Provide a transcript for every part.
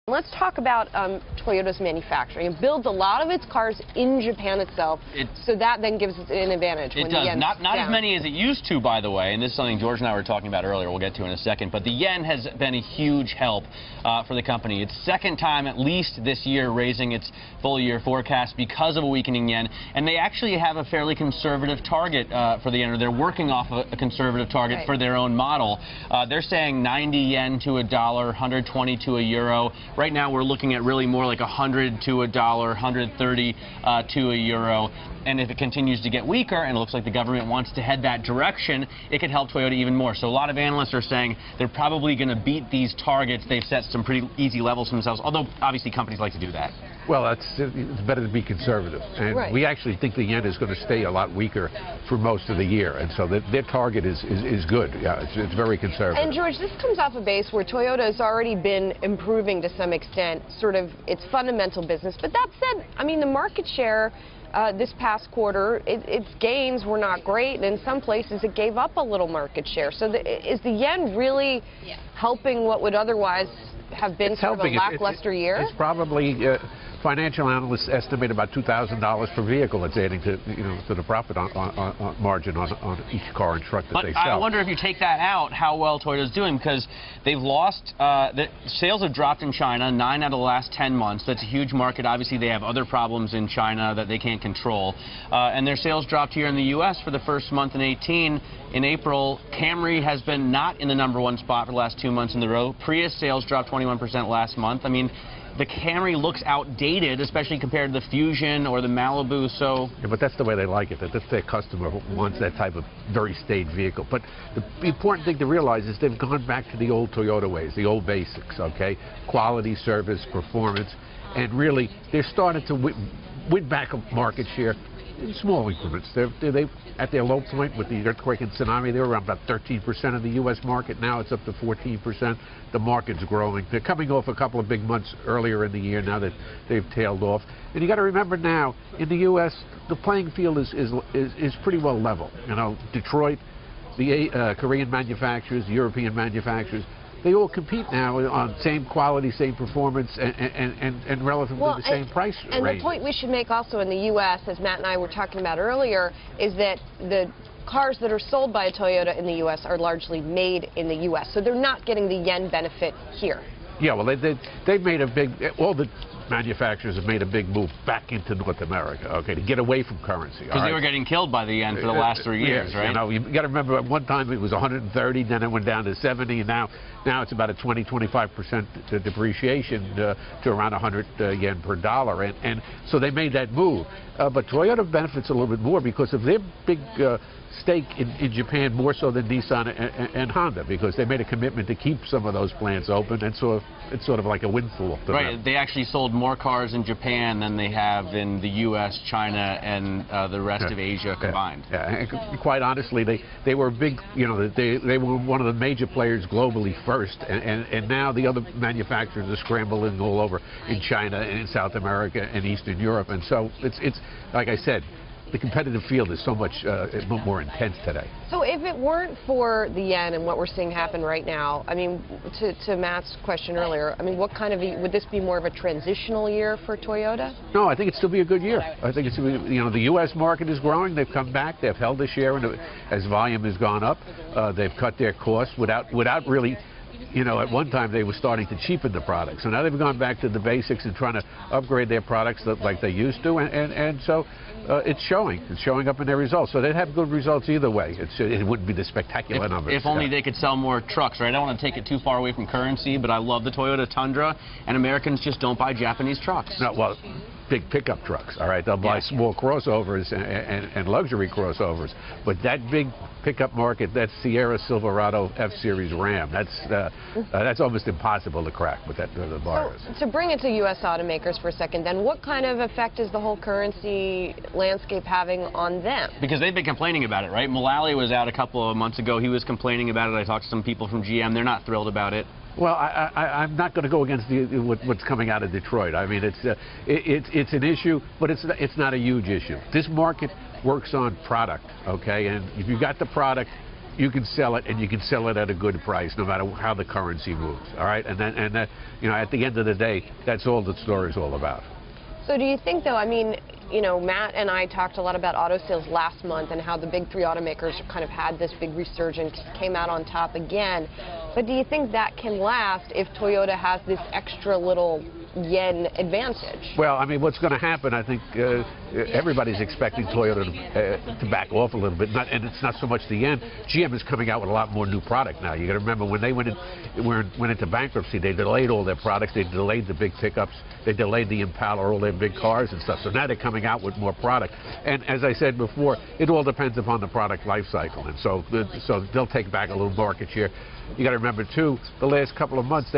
Let's talk about Toyota's manufacturing. It builds a lot of its cars in Japan itself, so that then gives it an advantage. It does. Not as many as it used to, by the way, and this is something George and I were talking about earlier. We'll get to in a second. But the yen has been a huge help for the company. It's second time, at least this year, raising its full-year forecast because of a weakening yen. And they actually have a fairly conservative target for the yen, or they're working off a conservative target for their own model. They're saying 90 yen to a dollar, 120 to a euro. Right now, we're looking at really more like 100 to a dollar, 130 to a euro. And if it continues to get weaker, and it looks like the government wants to head that direction, it could help Toyota even more. So a lot of analysts are saying they're probably going to beat these targets. They've set some pretty easy levels for themselves, although obviously companies like to do that. Well, it's better to be conservative. And we actually think the yen is going to stay a lot weaker for most of the year. And so their target is good. Yeah, it's very conservative. And, George, this comes off a base where Toyota has already been improving to some extent, sort of its fundamental business. But that said, I mean, the market share this past quarter, its gains were not great, and in some places it gave up a little market share. So is the yen really helping what would otherwise have been sort of a lackluster year? It's probably, financial analysts estimate about $2,000 per vehicle it's adding to, to the profit margin on each car and truck that they sell. I wonder if you take that out, how well Toyota's doing, because they've lost, the sales have dropped in China 9 out of the last 10 months. That's a huge market. Obviously, they have other problems in China that they can't control. And their sales dropped here in the U.S. for the first month in 18. In April, Camry has been not in the #1 spot for the last 2 months in a row. Prius sales dropped 21% last month. I mean, the Camry looks outdated, especially compared to the Fusion or the Malibu. So, yeah, but that's the way they like it. That's their customer who wants that type of very staid vehicle. But the important thing to realize is they've gone back to the old Toyota ways, the old basics. Okay, quality, service, performance, and really they're starting to win back a market share in small increments. They at their low point with the earthquake and tsunami, they were around about 13% of the U.S. market. Now it's up to 14%. The market's growing. They're coming off a couple of big months earlier in the year now that they've tailed off. And you got to remember now, in the U.S., the playing field is pretty well level. Detroit, the Korean manufacturers, the European manufacturers, they all compete now on same quality, same performance, and relatively the same price range. And the point we should make also in the U.S., as Matt and I were talking about earlier, is that the cars that are sold by a Toyota in the U.S. are largely made in the U.S., so they're not getting the yen benefit here. Yeah, well, they've made a big, all the manufacturers have made a big move back into North America, okay, to get away from currency. Because they were getting killed by the yen for the last 3 years, right? You got to remember, at one time it was 130, then it went down to 70, and now it's about a 20-25% depreciation to around 100 yen per dollar, and so they made that move. But Toyota benefits a little bit more because of their big stake in Japan, more so than Nissan and Honda, because they made a commitment to keep some of those plants open, and so it's sort of like a windfall to them. They actually sold more cars in Japan than they have in the U.S., China, and the rest of Asia combined. And quite honestly, they were big, they were one of the major players globally first, and now the other manufacturers are scrambling all over in China and in South America and Eastern Europe, and so it's like I said, the competitive field is so much more intense today. So if it weren't for the yen and what we're seeing happen right now, I mean, to Matt's question earlier, I mean, what kind of would this be more of a transitional year for Toyota? No, I think it'd still be a good year. I think it's, the U.S. market is growing. They've come back. They've held a share as volume has gone up. They've cut their costs without really. At one time they were starting to cheapen the products, so now they've gone back to the basics and trying to upgrade their products like they used to, and so it's showing up in their results. So they'd have good results either way. It wouldn't be the spectacular numbers. If only they could sell more trucks, right? I don't want to take it too far away from currency, but I love the Toyota Tundra, and Americans just don't buy Japanese trucks. No, well, big pickup trucks, all right? They'll buy small crossovers and luxury crossovers, but that big pickup market, that Sierra Silverado F-Series Ram, that's almost impossible to crack with the buyers. So to bring it to U.S. automakers for a second, then, what kind of effect is the whole currency landscape having on them? Because they've been complaining about it, right? Mullally was out a couple of months ago. He was complaining about it. I talked to some people from GM. They're not thrilled about it. Well, I'm not going to go against what's coming out of Detroit. I mean, it's an issue, but it's not a huge issue. This market works on product, okay? And if you got the product, you can sell it, and you can sell it at a good price, no matter how the currency moves. All right, and then you know, at the end of the day, that's all the story is all about. So do you think, though, I mean, you know, Matt and I talked a lot about auto sales last month and how the big three automakers kind of had this big resurgence, came out on top again. But do you think that can last if Toyota has this extra little yen advantage? Well, I mean, what's going to happen, I think everybody's expecting Toyota to back off a little bit, and it's not so much the yen. GM is coming out with a lot more new product now. You got to remember, when they went into bankruptcy, they delayed all their products. They delayed the big pickups. They delayed the Impala, all their big cars and stuff. So now they're coming out with more product. And as I said before, it all depends upon the product life cycle. And so they'll take back a little market share. You got to remember, too, the last couple of months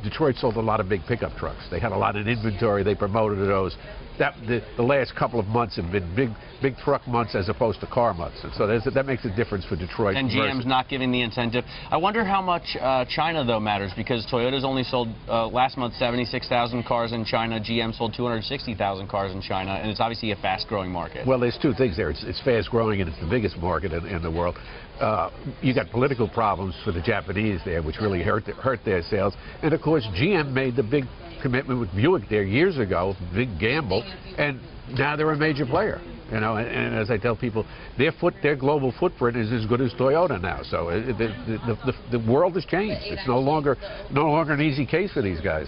Detroit sold a lot of big pickup trucks. They had a lot of inventory. They promoted those. The last couple of months have been big truck months as opposed to car months. And so that makes a difference for Detroit. And GM's not giving the incentive. I wonder how much China, though, matters, because Toyota's only sold last month 76,000 cars in China. GM sold 260,000 cars in China, and it's obviously a fast-growing market. Well, there's two things there. It's fast-growing, and it's the biggest market in the world. You got political problems for the Japanese there, which really hurt their sales. And, of course, GM made the big commitment with Buick there years ago, big gamble, and now they're a major player. You know, and as I tell people, their global footprint is as good as Toyota now. So the world has changed. It's no longer an easy case for these guys.